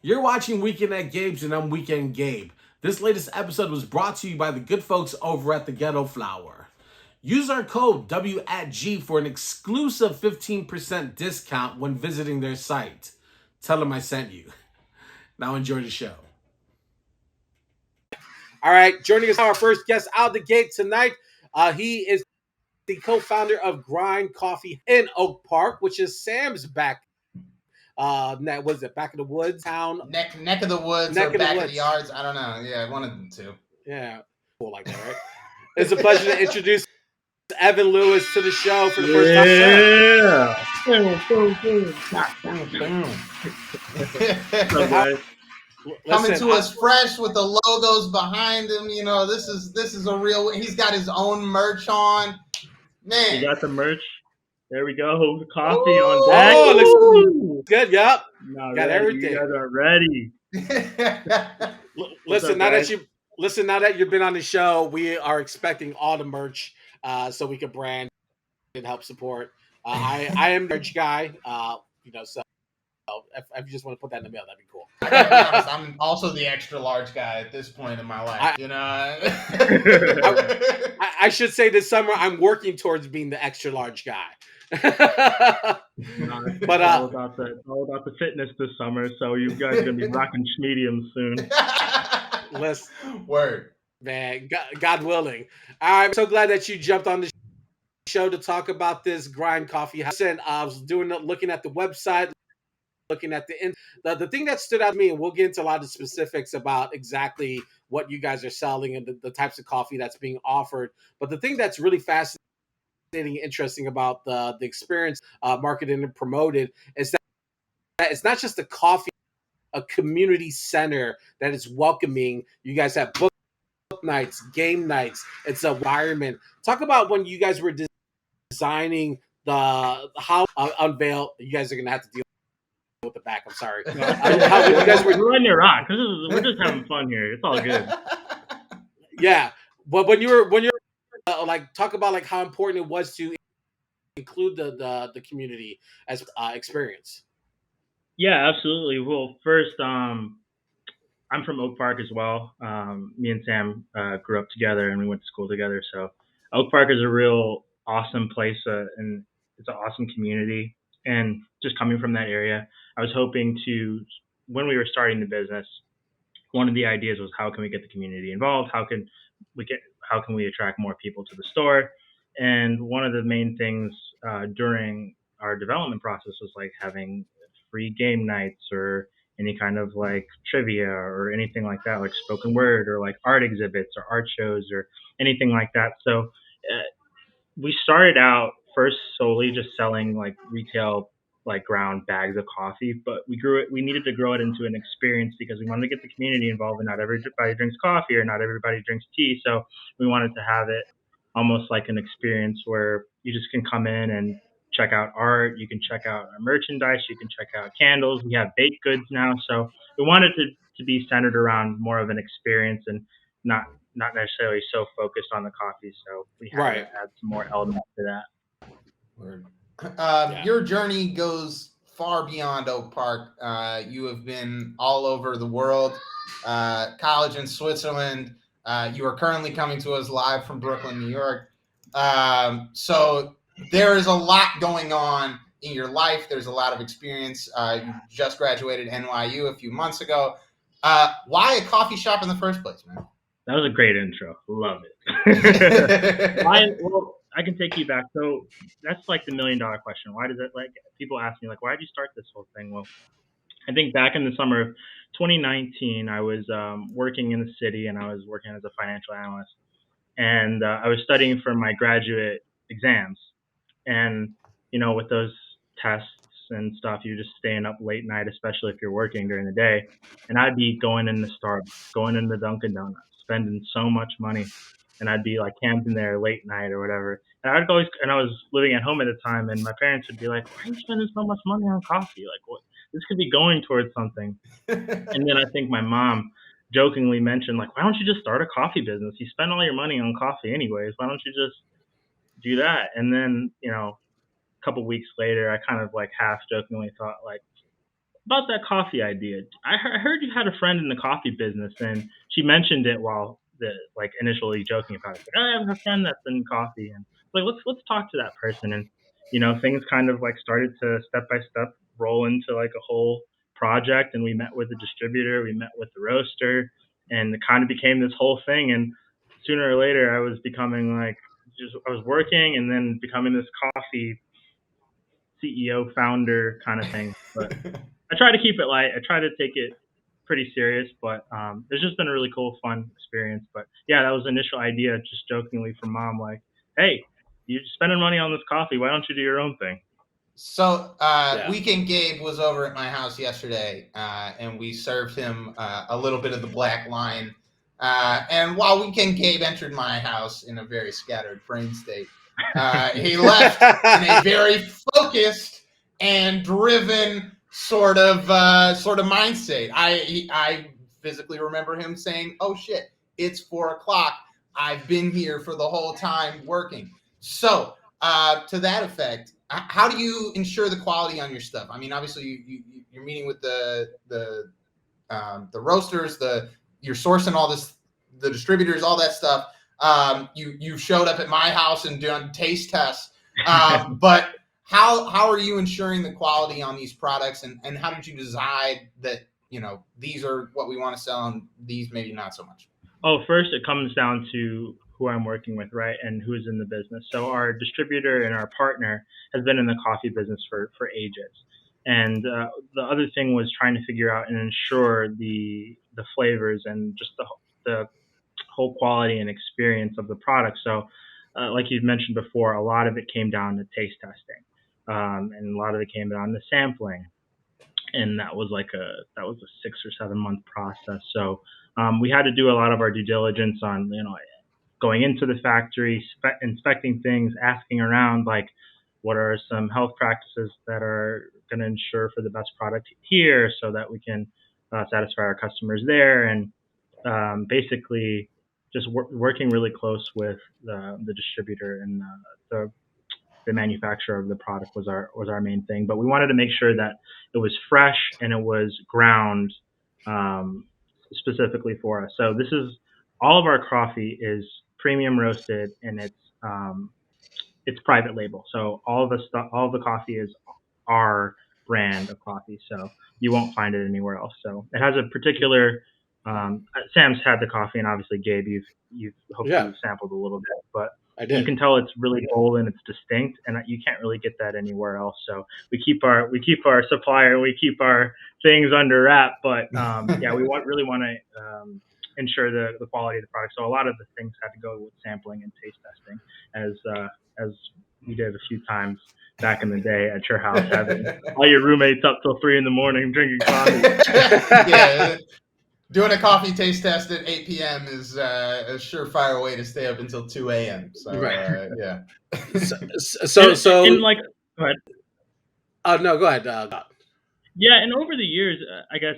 You're watching Weekend at Gabe's, and I'm Weekend Gabe. This latest episode was brought to you by the good folks over at the Ghetto Flower. Use our code W@G for an exclusive 15% discount when visiting their site. Tell them I sent you. Now enjoy the show. All right, joining us our first guest out the gate tonight. He is the co-founder of GRND Coffee in Oak Park, which is Sam's back. That was it, back in the woods town, neck of the woods Neck or of the back of woods. the yards. I don't know. Yeah, one of them two. Yeah, cool like that, right? It's a pleasure to introduce Evan Lewis to the show for the first time. Yeah. Boom, boom, boom. Coming to us fresh with the logos behind him. You know, this is a real. He's got his own merch on. Man, you got the merch. There we go. Coffee on deck. Oh, looks good. Yep. Not Got ready. everything. You guys are ready. Listen, now that you've been on the show, we are expecting all the merch so we can brand and help support. I am the merch guy. So if you just want to put that in the mail, that'd be cool. I gotta be honest, I'm also the extra large guy at this point in my life. I should say this summer I'm working towards being the extra large guy. But all about the fitness this summer, so you guys are gonna be rocking mediums soon. Word, man. God willing. I'm so glad that you jumped on the show to talk about this GRND Coffee House. And I was looking at the website, looking at the thing that stood out to me, and we'll get into a lot of specifics about exactly what you guys are selling and the types of coffee that's being offered. But the thing that's really fascinating and interesting about the experience marketed and promoted is that it's not just a coffee, a community center that is welcoming. You guys have book nights, game nights. It's an environment. Talk about when you guys were designing how unveil. You guys are gonna have to deal with the back. I'm sorry. How you guys were on your rock. We're just having fun here. It's all good. Yeah, but when you're like, talk about like how important it was to include the community as experience. Yeah, absolutely. Well, first, I'm from Oak Park as well. Me and Sam grew up together and we went to school together. So Oak Park is a real awesome place and it's an awesome community. And just coming from that area, I was hoping to, when we were starting the business, one of the ideas was how can we get the community involved? How can we attract more people to the store? And one of the main things during our development process was like having free game nights or any kind of like trivia or anything like that, like spoken word or like art exhibits or art shows or anything like that. So we started out first solely just selling like retail like ground bags of coffee, but we needed to grow it into an experience because we wanted to get the community involved, and not everybody drinks coffee or not everybody drinks tea. So we wanted to have it almost like an experience where you just can come in and check out art, you can check out our merchandise, you can check out candles. We have baked goods now. So we wanted to be centered around more of an experience and not necessarily so focused on the coffee. So we had to add some more elements to that. Word. Your journey goes far beyond Oak Park. You have been all over the world, college in Switzerland. You are currently coming to us live from Brooklyn, New York. So there is a lot going on in your life. There's a lot of experience. You just graduated NYU a few months ago. Why a coffee shop in the first place, man? That was a great intro. Love it. Well, I can take you back. So that's like the $1 million question. Why does it, like, people ask me, like, why did you start this whole thing? Well, I think back in the summer of 2019, I was working in the city and I was working as a financial analyst. And I was studying for my graduate exams. And, you know, with those tests and stuff, you're just staying up late night, especially if you're working during the day. And I'd be going in the Starbucks, going in the Dunkin' Donuts, spending so much money. And I'd be like camping there late night or whatever. And I was living at home at the time, and my parents would be like, "Why are you spending so much money on coffee? Like, what? This could be going towards something." And then I think my mom jokingly mentioned, like, "Why don't you just start a coffee business? You spend all your money on coffee anyways. Why don't you just do that?" And then, you know, a couple weeks later, I kind of like half jokingly thought, like, about that coffee idea. I heard you had a friend in the coffee business, and she mentioned it while initially joking about it. Like, oh, I have a friend that's in coffee, and like let's talk to that person. And things kind of like started to step by step roll into like a whole project. And we met with the distributor, we met with the roaster, and it kind of became this whole thing. And sooner or later, I was becoming I was working and then becoming this coffee CEO founder kind of thing. But I try to keep it light. I try to take it pretty serious, but it's just been a really cool, fun experience. But yeah, that was the initial idea, just jokingly from mom, like, "Hey, you're spending money on this coffee. Why don't you do your own thing?" So, Weekend Gabe was over at my house yesterday, and we served him a little bit of the black line. And while Weekend Gabe entered my house in a very scattered brain state, he left in a very focused and driven sort of mindset. I physically remember him saying, "Oh shit, it's 4 o'clock. I've been here for the whole time working." So, to that effect, how do you ensure the quality on your stuff? I mean, obviously you're meeting with the roasters, you're sourcing all this, the distributors, all that stuff. You showed up at my house and done taste tests. But how are you ensuring the quality on these products, and how did you decide that these are what we want to sell and these maybe not so much? Oh, first it comes down to who I'm working with, right, and who's in the business. So our distributor and our partner has been in the coffee business for ages. And the other thing was trying to figure out and ensure the flavors and just the whole quality and experience of the product. So, like you mentioned before, a lot of it came down to taste testing, and a lot of it came down to sampling, and that was a 6 or 7 month process. So we had to do a lot of our due diligence on going into the factory, inspecting things, asking around like what are some health practices that are going to ensure for the best product here, so that we can satisfy our customers there, and basically just working really close with the distributor and the manufacturer of the product was our main thing. But we wanted to make sure that it was fresh and it was ground specifically for us. So this is all of our coffee is premium roasted, and it's private label. So all of the coffee is our brand of coffee. So you won't find it anywhere else. So it has a particular. Sam's had the coffee, and obviously Gabe, you've hopefully Yeah, you've sampled a little bit, but I you did. can tell it's really bold and it's distinct, and you can't really get that anywhere else. So we keep our supplier, we keep our things under wrap, but yeah, we really want to ensure the quality of the product. So a lot of the things had to go with sampling and taste testing, as we did a few times back in the day at your house, having all your roommates up till 3 a.m. drinking coffee. Yeah, doing a coffee taste test at 8 p.m. is a surefire way to stay up until 2 a.m. So Right. yeah. And like, go ahead. No, go ahead. Yeah, and over the years, I guess,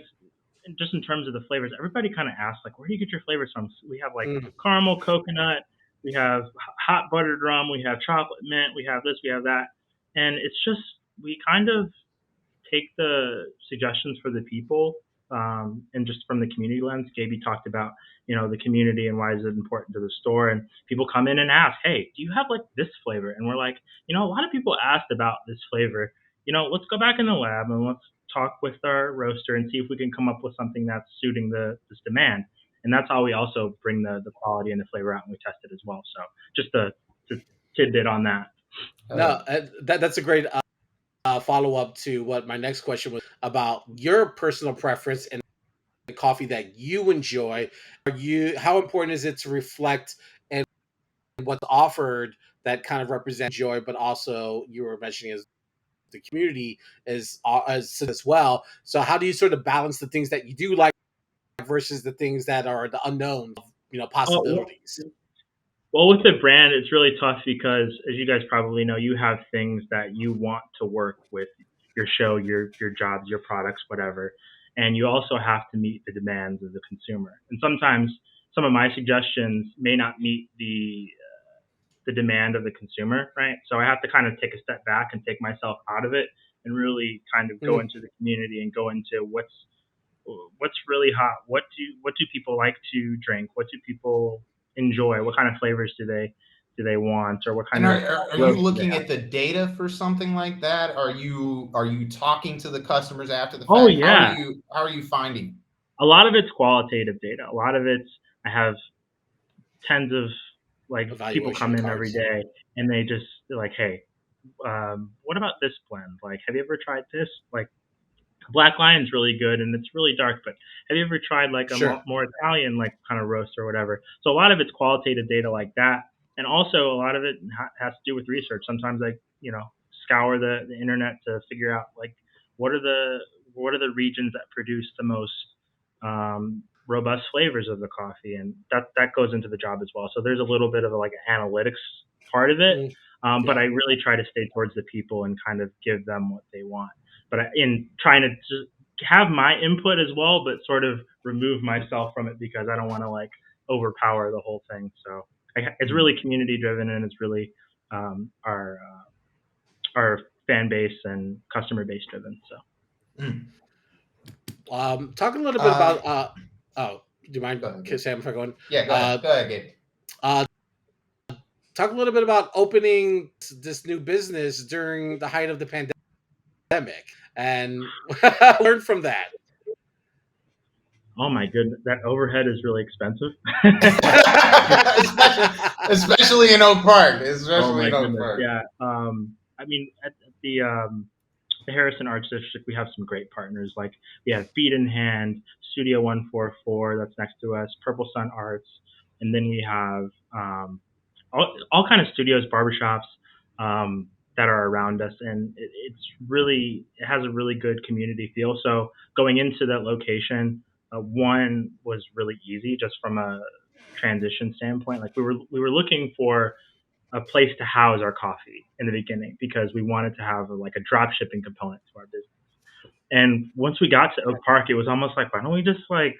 just in terms of the flavors, everybody kind of asks like, where do you get your flavors from? So we have like Mm. caramel coconut, we have hot buttered rum, we have chocolate mint, we have this, we have that, and it's just we kind of take the suggestions for the people, and just from the community lens. Gabe talked about the community and why is it important to the store, and people come in and ask, hey, do you have like this flavor? And we're like, a lot of people asked about this flavor. Let's go back in the lab and let's talk with our roaster and see if we can come up with something that's suiting this demand. And that's how we also bring the quality and the flavor out, and we test it as well. So just a tidbit on that. No, that's a great follow up to what my next question was about your personal preference and the coffee that you enjoy. How important is it to reflect and what's offered that kind of represents joy, but also you were mentioning as the community as well. So how do you sort of balance the things that you do like versus the things that are the unknown, Oh, possibilities? well, with the brand, it's really tough because, as you guys probably know, you have things that you want to work with your show, your jobs, your products, whatever, and you also have to meet the demands of the consumer. And sometimes some of my suggestions may not meet the demand of the consumer, right? So I have to kind of take a step back and take myself out of it and really kind of go into the community and go into what's really hot. What do people like to drink? What do people enjoy? What kind of flavors do they want, or what kind And of are you roast do they looking have? at the data for something like that? Are you talking to the customers after the Oh fact? yeah, How are you finding? a lot of it's qualitative data. A lot of it's I have tens of like people Evaluation come in every cards. day and they're like, hey, what about this blend? Like, have you ever tried this? Like, Black Lion's really good and it's really dark, but have you ever tried like a Sure. more Italian like kind of roast or whatever? So a lot of it's qualitative data like that, and also a lot of it has to do with research. Sometimes I scour the internet to figure out like what are the what are the regions that produce the most robust flavors of the coffee, and that goes into the job as well. So there's a little bit of a, like an analytics part of it, but Yeah. I really try to stay towards the people and kind of give them what they want. But in trying to just have my input as well, but sort of remove myself from it because I don't want to like overpower the whole thing. So it's really community driven, and it's really our fan base and customer base driven. So. Talking a little bit about oh, do you Go mind, ahead, Gabe. Sam, if I go on? Yeah, go ahead. Uh, Go ahead, Gabe. uh, talk a little bit about opening this new business during the height of the pandemic and learn from that. Oh my goodness, that overhead is really expensive. especially in Oak Park. Oh Especially my in Oak goodness, Park. yeah. I mean, at the Harrison Arts District, we have some great partners. Like we have Feed in Hand, Studio 144, that's next to us, Purple Sun Arts, and then we have all kind of studios, barbershops that are around us, and it has a really good community feel. So going into that location, one was really easy just from a transition standpoint. Like we were looking for a place to house our coffee in the beginning because we wanted to have like a drop shipping component to our business. And once we got to Oak Park, it was almost like, why don't we just like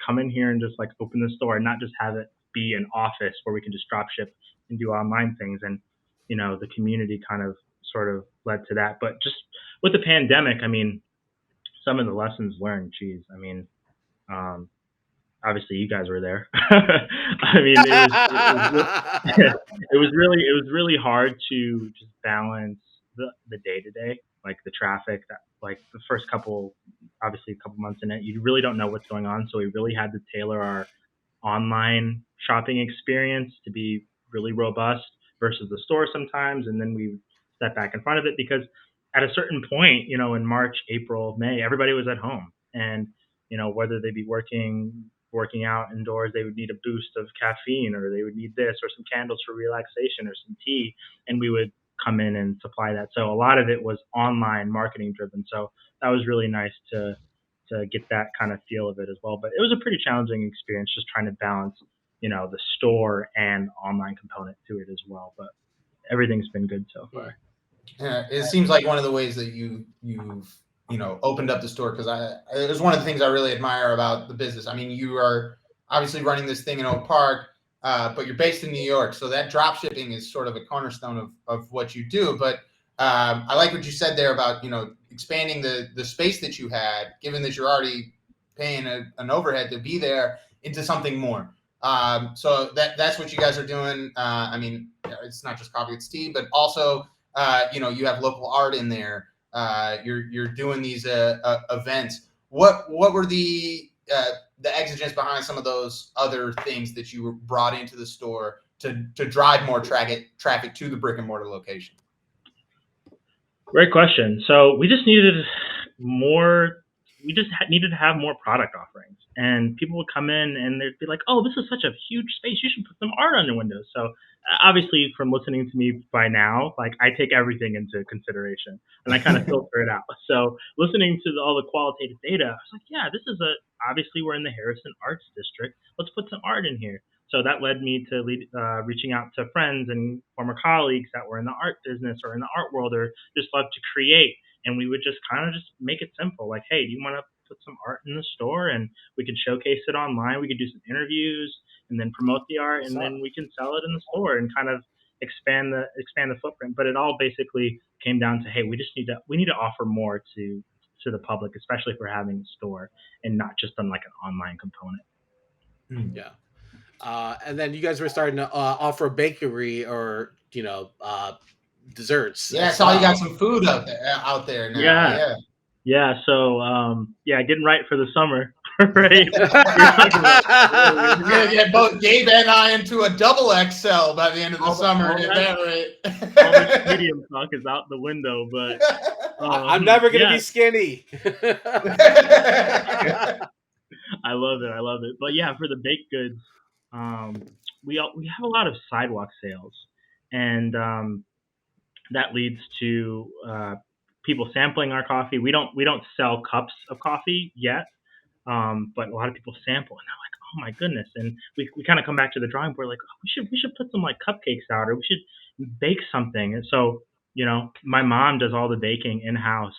come in here and just like open the store and not just have it be an office where we can just drop ship and do online things. And the community kind of sort of led to that. But just with the pandemic, I mean, some of the lessons learned, geez, I mean, um, obviously you guys were there. I mean, it was really hard to just balance the day to day, like the traffic. That like the first couple, obviously a couple months in it, you really don't know what's going on. So we really had to tailor our online shopping experience to be really robust versus the store sometimes, and then we step back in front of it because at a certain point, in March, April, May, everybody was at home, and whether they be working out indoors, they would need a boost of caffeine, or they would need this, or some candles for relaxation, or some tea, and we would come in and supply that. So a lot of it was online marketing driven. So that was really nice to get that kind of feel of it as well. But it was a pretty challenging experience just trying to balance, the store and online component to it as well. But everything's been good so far. It seems like one of the ways that you've opened up the store, because it was one of the things I really admire about the business. I mean, you are obviously running this thing in Oak Park, but you're based in New York, so that drop shipping is sort of a cornerstone of what you do. But I like what you said there about expanding the space that you had, given that you're already paying an overhead to be there, into something more. So that's what you guys are doing. I mean, it's not just coffee, it's tea, but also you have local art in there. You're doing these events. What were the exigence behind some of those other things that you brought into the store to drive more traffic to the brick and mortar location? Great question. So we just needed more. We just needed to have more product offerings, and people would come in and they'd be like, "Oh, this is such a huge space. You should put some art on your windows." So obviously, from listening to me by now, like I take everything into consideration and I kind of filter it out. So listening to all the qualitative data, I was like, "Yeah, this is obviously we're in the Harrison Arts District. Let's put some art in here." So that led me to reaching out to friends and former colleagues that were in the art business or in the art world or just love to create. And we would just kind of just make it simple. Like, hey, do you want to put some art in the store? And we could showcase it online. We could do some interviews and then promote the art, and So, then we can sell it in the store and kind of expand the footprint. But it all basically came down to, hey, we need to offer more to the public, especially if we're having a store and not just on like an online component. Yeah. And then you guys were starting to offer bakery or desserts. Yeah, I as saw you well. got some food out there now. Yeah. So getting right for the summer, right? We're talking about We're gonna get both Gabe and I into a double XL by the end of the summer. all the medium talk is out the window, but I'm never gonna be skinny. I love it. But yeah, for the baked goods, we have a lot of sidewalk sales, and that leads to people sampling our coffee. We don't sell cups of coffee yet, but a lot of people sample, and they're like, "Oh my goodness!" And we kind of come back to the drawing board, like, oh, we should put some like cupcakes out, or we should bake something. And so, my mom does all the baking in house,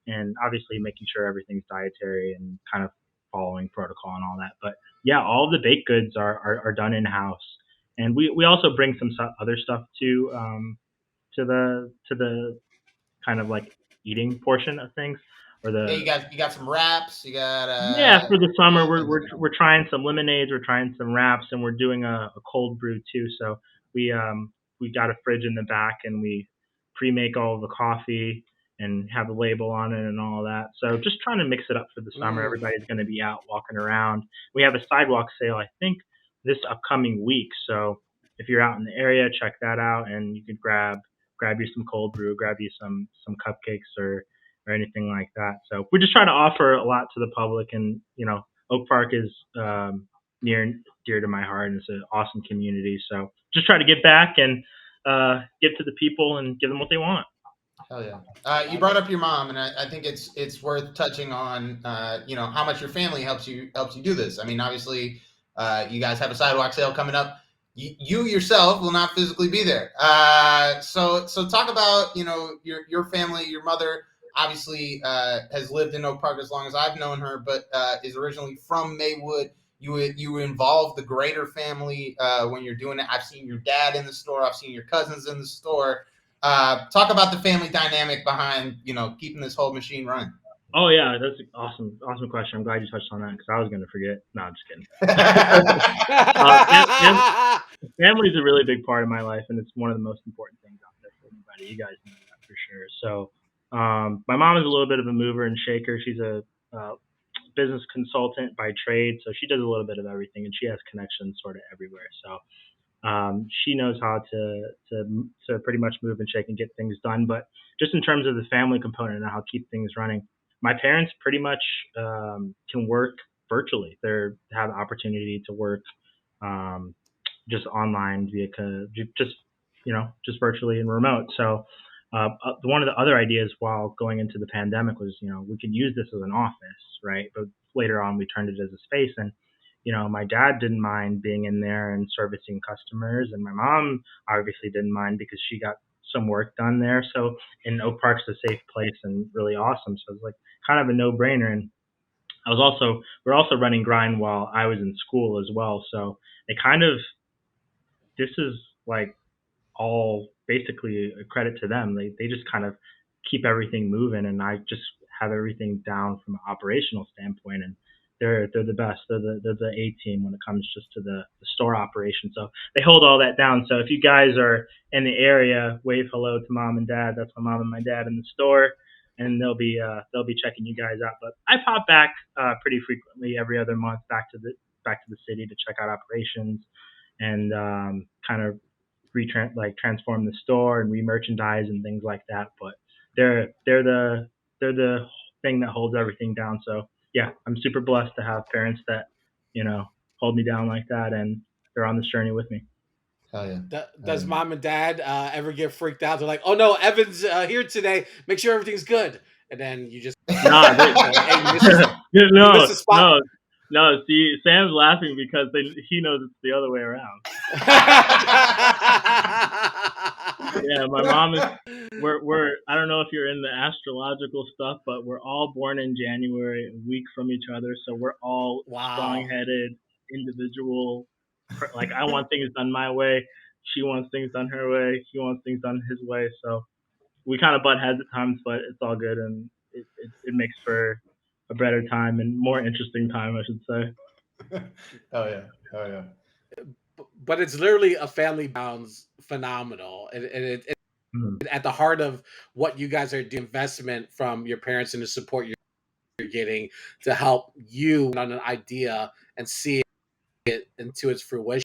and obviously making sure everything's dietary and kind of following protocol and all that. But yeah, all of the baked goods are done in house, and we also bring some other stuff to the kind of like eating portion of things, or the you got some wraps. You got for the summer we're trying some lemonades, we're trying some wraps, and we're doing a cold brew too. So we got a fridge in the back, and we pre-make all of the coffee and have a label on it and all that. So just trying to mix it up for the summer. Everybody's going to be out walking around. We have a sidewalk sale, I think, this upcoming week. So if you're out in the area, check that out, and you can grab you some cold brew, grab you some cupcakes or anything like that. So we're just trying to offer a lot to the public, and Oak Park is near and dear to my heart, and it's an awesome community. So just try to get back and give to the people and give them what they want. Hell yeah! You brought up your mom, and I think it's worth touching on. How much your family helps you do this. I mean, obviously, you guys have a sidewalk sale coming up. You yourself will not physically be there. So talk about your family. Your mother obviously has lived in Oak Park as long as I've known her, but is originally from Maywood. You involve the greater family when you're doing it. I've seen your dad in the store. I've seen your cousins in the store. Talk about the family dynamic behind keeping this whole machine running. Oh yeah, that's an awesome question. I'm glad you touched on that because I was going to forget. No, I'm just kidding. Family is a really big part of my life, and it's one of the most important things out there for anybody. You guys know that for sure. So my mom is a little bit of a mover and shaker. She's a business consultant by trade, so she does a little bit of everything, and she has connections sort of everywhere. So she knows how to pretty much move and shake and get things done. But just in terms of the family component and how to keep things running, my parents pretty much can work virtually. They have the opportunity to work just online via just virtually and remote. So one of the other ideas while going into the pandemic was we could use this as an office, right? But later on we turned it as a space, and my dad didn't mind being in there and servicing customers, and my mom obviously didn't mind because she got some work done there. So in Oak Park's a safe place and really awesome. So it was like kind of a no-brainer. And we're also running Grind while I was in school as well. So this is like all basically a credit to them. They just kind of keep everything moving, and I just have everything down from an operational standpoint. And they're the best. They're the A team when it comes just to the store operation. So they hold all that down. So if you guys are in the area, wave hello to mom and dad. That's my mom and my dad in the store, and they'll be checking you guys out. But I pop back pretty frequently, every other month, back to the city to check out operations and kind of transform the store and re-merchandise and things like that. But they're the thing that holds everything down. So yeah, I'm super blessed to have parents that hold me down like that, and they're on this journey with me. Hell yeah. Does mom and dad ever get freaked out? They're like, "Oh no, Evan's here today. Make sure everything's good." And then you just no. See, Sam's laughing because he knows it's the other way around. Yeah, my mom is. We're. I don't know if you're in the astrological stuff, but we're all born in January, a week from each other. So we're all strong-headed, individual. Like I want things done my way. She wants things done her way. He wants things done his way. So we kind of butt heads at times, but it's all good, and it makes for a better time and more interesting time, I should say. Oh yeah, oh yeah. But it's literally a family bounds phenomenal, and it at the heart of what you guys are doing, investment from your parents and the support you're getting to help you on an idea and see it into its fruition.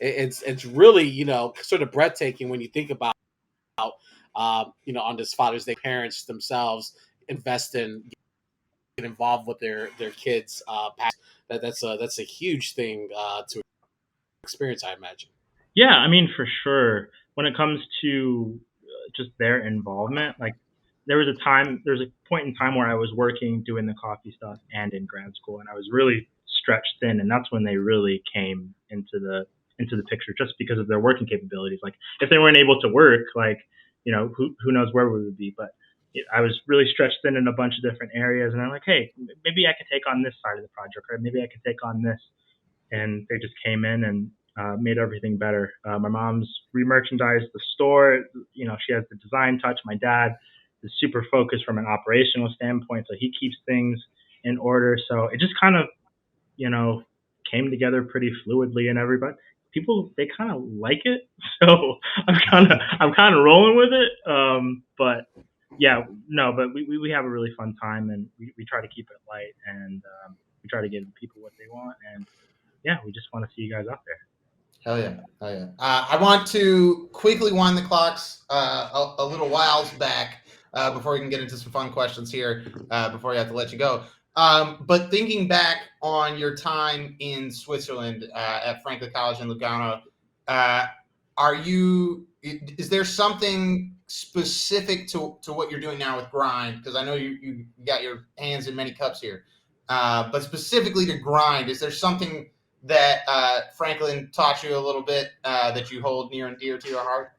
It's really sort of breathtaking when you think about on this Father's Day, parents themselves invest in get involved with their kids. That's a huge thing to experience, I imagine. Yeah, I mean, for sure. When it comes to just their involvement, like there was a point in time where I was working doing the coffee stuff and in grad school, and I was really stretched thin, and that's when they really came into the picture, just because of their working capabilities. Like if they weren't able to work, like who knows where we would be, but I was really stretched thin in a bunch of different areas, and I'm like, hey, maybe I could take on this side of the project, or maybe I could take on this, and they just came in and made everything better. My mom's re-merchandised the store. She has the design touch. My dad is super focused from an operational standpoint, so he keeps things in order. So it just kind of, came together pretty fluidly, and everybody, people, they kind of like it. So I'm kind of rolling with it. But yeah, no, but we have a really fun time, and we try to keep it light, and we try to give people what they want, and yeah, we just want to see you guys out there. Hell yeah, hell yeah. I want to quickly wind the clocks a little whiles back before we can get into some fun questions here before I have to let you go. But thinking back on your time in Switzerland at Franklin College in Lugano, is there something specific to what you're doing now with GRND? Because I know you got your hands in many cups here. But specifically to GRND, is there something that Franklin taught you a little bit that you hold near and dear to your heart?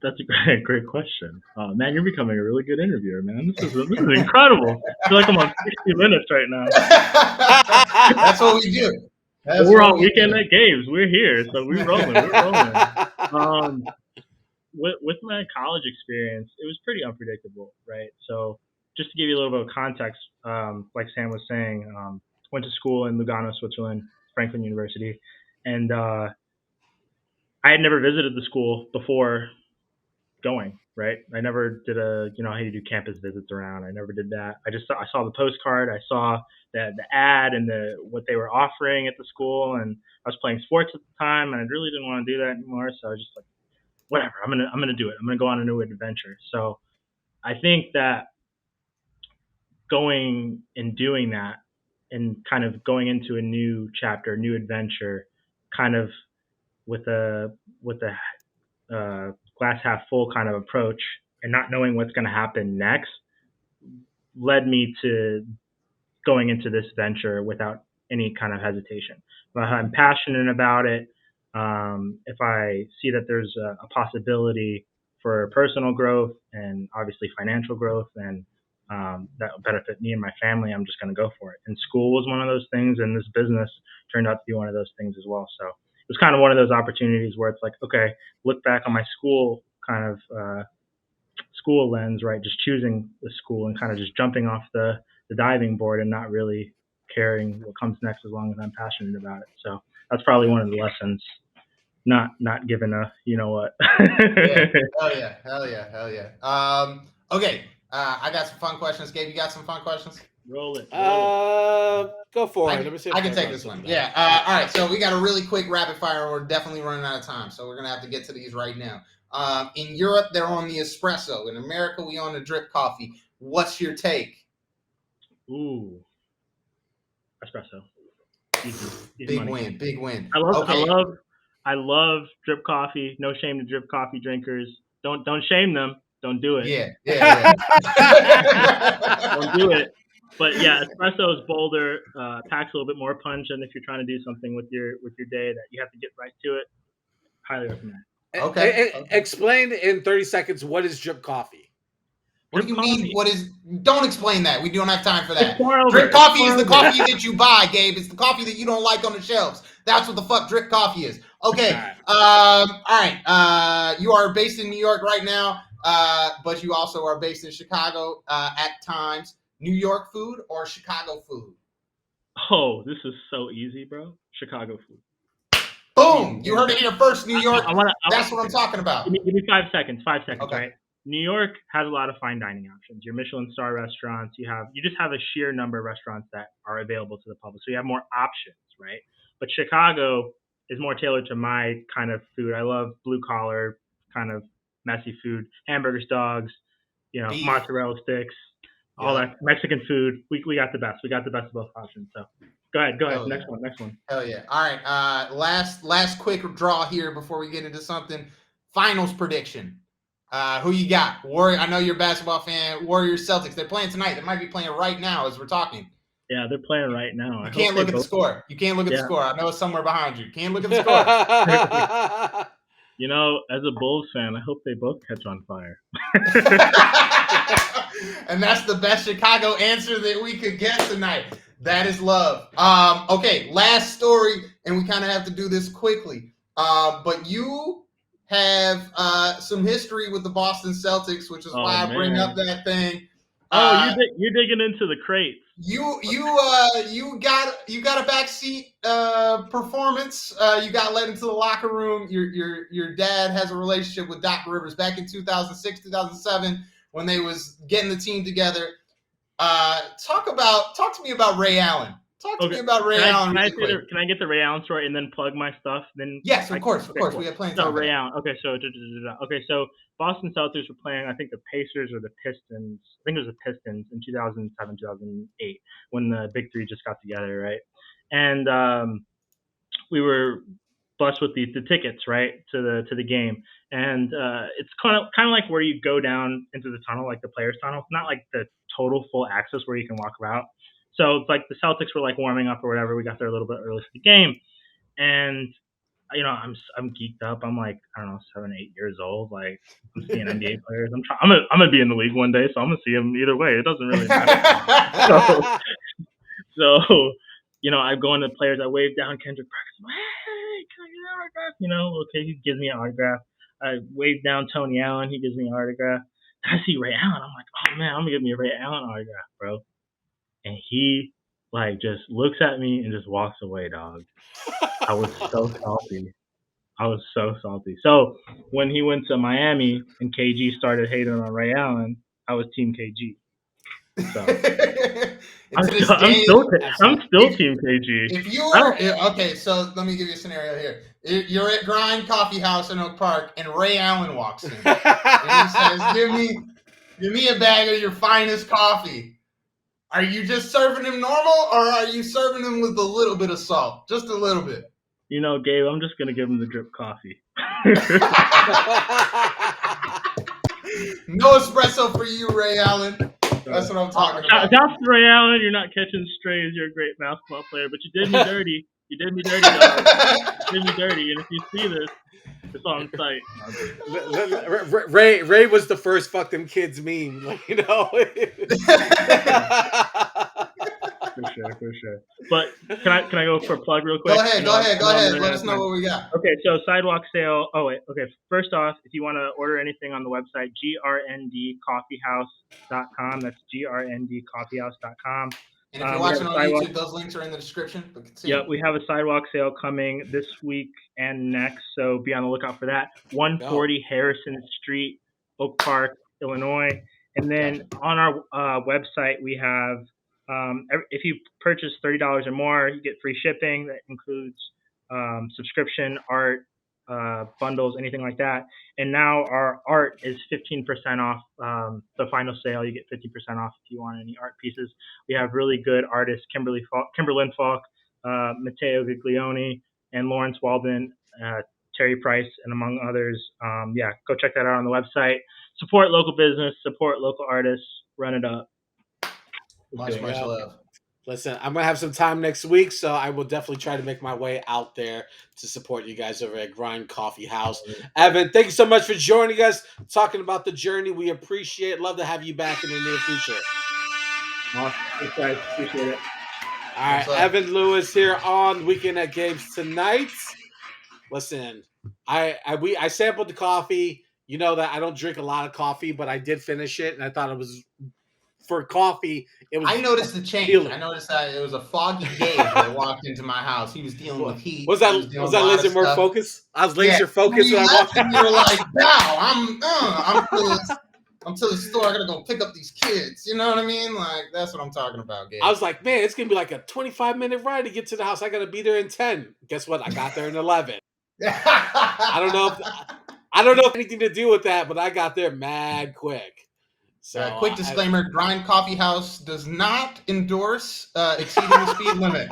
That's a great question. Man, you're becoming a really good interviewer, man. This is incredible. I feel like I'm on 60 Minutes right now. That's what we do. We're on Weekend at Gabe's. We're here, so we're rolling. With my college experience, it was pretty unpredictable, right? So just to give you a little bit of context, like Sam was saying, went to school in Lugano, Switzerland, Franklin University, and I had never visited the school before going, right? I never did how you do campus visits around. I never did that. I saw the postcard, I saw the ad and what they were offering at the school, and I was playing sports at the time, and I really didn't want to do that anymore. So I was just like, whatever, I'm gonna do it. I'm gonna go on a new adventure. So I think that going and doing that and kind of going into a new chapter, new adventure, kind of with a glass half full kind of approach, and not knowing what's going to happen next, led me to going into this venture without any kind of hesitation. But I'm passionate about it. If I see that there's a possibility for personal growth and obviously financial growth, and that will benefit me and my family, I'm just going to go for it. And school was one of those things, and this business turned out to be one of those things as well. So it was kind of one of those opportunities where it's like, okay, look back on my school kind of school lens, right? Just choosing the school and kind of just jumping off the diving board and not really caring what comes next as long as I'm passionate about it. So that's probably one of the lessons. Not given a what. Yeah. Hell yeah. Okay. I got some fun questions. Gabe, you got some fun questions? Roll it. Go for it. Let me see. I can take this one. Yeah. All right. So we got a really quick rapid fire. We're definitely running out of time, so we're gonna have to get to these right now. In Europe, they're on the espresso. In America, we on the drip coffee. What's your take? Ooh, espresso. Easy money. Big win. I love drip coffee. No shame to drip coffee drinkers. Don't shame them. Don't do it. Yeah. Don't do it. But yeah, espresso is bolder, packs a little bit more punch, and if you're trying to do something with your day that you have to get right to it, highly recommend. Okay. Explain in 30 seconds what is drip coffee. What do you mean? What is? Don't explain that. We don't have time for that. Drip coffee is the coffee that you buy, Gabe. It's the coffee that you don't like on the shelves. That's what the fuck drip coffee is. Okay. All All right. You are based in New York right now, but you also are based in Chicago at times. New York food or Chicago food? Oh, this is so easy, bro. Chicago food. Boom! You heard it here first, New York. I wanna, That's what I'm talking about. Give me 5 seconds. 5 seconds, Okay. right? New York has a lot of fine dining options. Your Michelin star restaurants. You just have a sheer number of restaurants that are available to the public, so you have more options, right? But Chicago is more tailored to my kind of food. I love blue collar, kind of messy food, hamburgers, dogs, Beef. mozzarella sticks, all that Mexican food. We got the best. We got the best of both options. So go ahead. Hell Next yeah. one. Hell yeah. All right. Last quick draw here before we get into something. Finals prediction. Who you got? Warrior. I know you're a basketball fan. Warriors, Celtics. They're playing tonight. They might be playing right now as we're talking. Yeah, they're playing right now. You can't look at the score. You can't look at the score. I know it's somewhere behind you. Can't look at the score. As a Bulls fan, I hope they both catch on fire. And that's the best Chicago answer that we could get tonight. That is love. Okay, last story, and we kind of have to do this quickly. But you have some history with the Boston Celtics, which is why I bring up that thing. You're digging into the crates. You got a backseat performance. You got led into the locker room. Your dad has a relationship with Doc Rivers back in 2006, 2007 when they was getting the team together. Talk to me about Ray Allen. Talk to me about Ray Allen. Can I get the Ray Allen story and then plug my stuff? Then yes, of course. We have plenty of time. So Ray Allen. Okay, so Boston Celtics were playing, I think, the Pacers or the Pistons. I think it was the Pistons in 2007, 2008 when the Big Three just got together, right? And we were blessed with the tickets, right, to the game. And it's kind of like where you go down into the tunnel, like the players' tunnel. It's not like the total full access where you can walk about. So it's like the Celtics were like warming up or whatever. We got there a little bit early for the game, and I'm geeked up. I'm like, I don't know, 7, 8 years old. Like I'm seeing NBA players. I'm gonna be in the league one day, so I'm gonna see them either way. It doesn't really matter. So I go into players. I wave down Kendrick Perkins. Hey, can I get an autograph? Okay, he gives me an autograph. I wave down Tony Allen. He gives me an autograph. I see Ray Allen. I'm like, oh man, I'm gonna give me a Ray Allen autograph, bro. And he just looks at me and just walks away, dog. I was so salty. So when he went to Miami and KG started hating on Ray Allen, I was Team KG. So I'm still Team KG. If you were okay, so let me give you a scenario here. You're at GRND Coffee House in Oak Park, and Ray Allen walks in, and he says, "Give me a bag of your finest coffee." Are you just serving him normal, or are you serving him with a little bit of salt? Just a little bit. Gabe, I'm just going to give him the drip coffee. No espresso for you, Ray Allen. That's what I'm talking about. That's Ray Allen. You're not catching strays. You're a great basketball player, but you did me dirty. You did me dirty, dog. You did me dirty. And if you see this, it's on site. Ray was the first "fuck them kids" meme, For sure. But can I go for a plug real quick? Go ahead. Let us know what we got. Okay, so sidewalk sale. Oh wait. Okay. First off, if you want to order anything on the website, grndcoffeehouse.com. That's grndcoffeehouse.com. And if you're watching on YouTube, those links are in the description. Yeah, we have a sidewalk sale coming this week and next, so be on the lookout for that. 140 Harrison Street, Oak Park, Illinois. And then on our website, we have, if you purchase $30 or more, you get free shipping. That includes subscription, art, bundles, anything like that. And now our art is 15% off the final sale. You get 50% off if you want any art pieces. We have really good artists, Kimberlyn Falk, Matteo Giglione, and Lawrence Walden, Terry Price, and among others. Go check that out on the website. Support local business, support local artists, run it up. Much love. Listen, I'm going to have some time next week, so I will definitely try to make my way out there to support you guys over at GRND Coffee House. Evan, thank you so much for joining us, talking about the journey. We appreciate it. Love to have you back in the near future. Awesome. Thanks, guys. Appreciate it. All right, Evan Lewis here on Weekend at Gabe's tonight. Listen, I sampled the coffee. You know that I don't drink a lot of coffee, but I did finish it, and I thought it was for coffee. It was. I noticed the change. Healing. I noticed that it was a foggy Gabe that walked into my house. He was dealing with heat. Was that laser more focus? I was laser focused when I walked. You were like, "Wow, I'm to the store. I gotta go pick up these kids." You know what I mean? Like that's what I'm talking about, Gabe. I was like, man, it's gonna be like a 25-minute ride to get to the house. I gotta be there in 10. Guess what? I got there in 11. I don't know if anything to do with that, but I got there mad quick. So quick disclaimer: Grind Coffee House does not endorse exceeding the speed limit.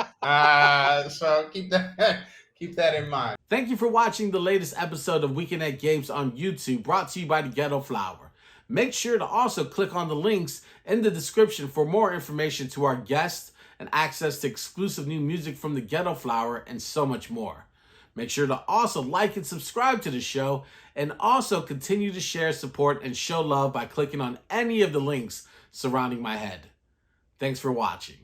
So keep that in mind. Thank you for watching the latest episode of Weekend at Gabe's on YouTube, brought to you by the Ghetto Flower. Make sure to also click on the links in the description for more information to our guests and access to exclusive new music from the Ghetto Flower and so much more. Make sure to also like and subscribe to the show, and also continue to share, support, and show love by clicking on any of the links surrounding my head. Thanks for watching.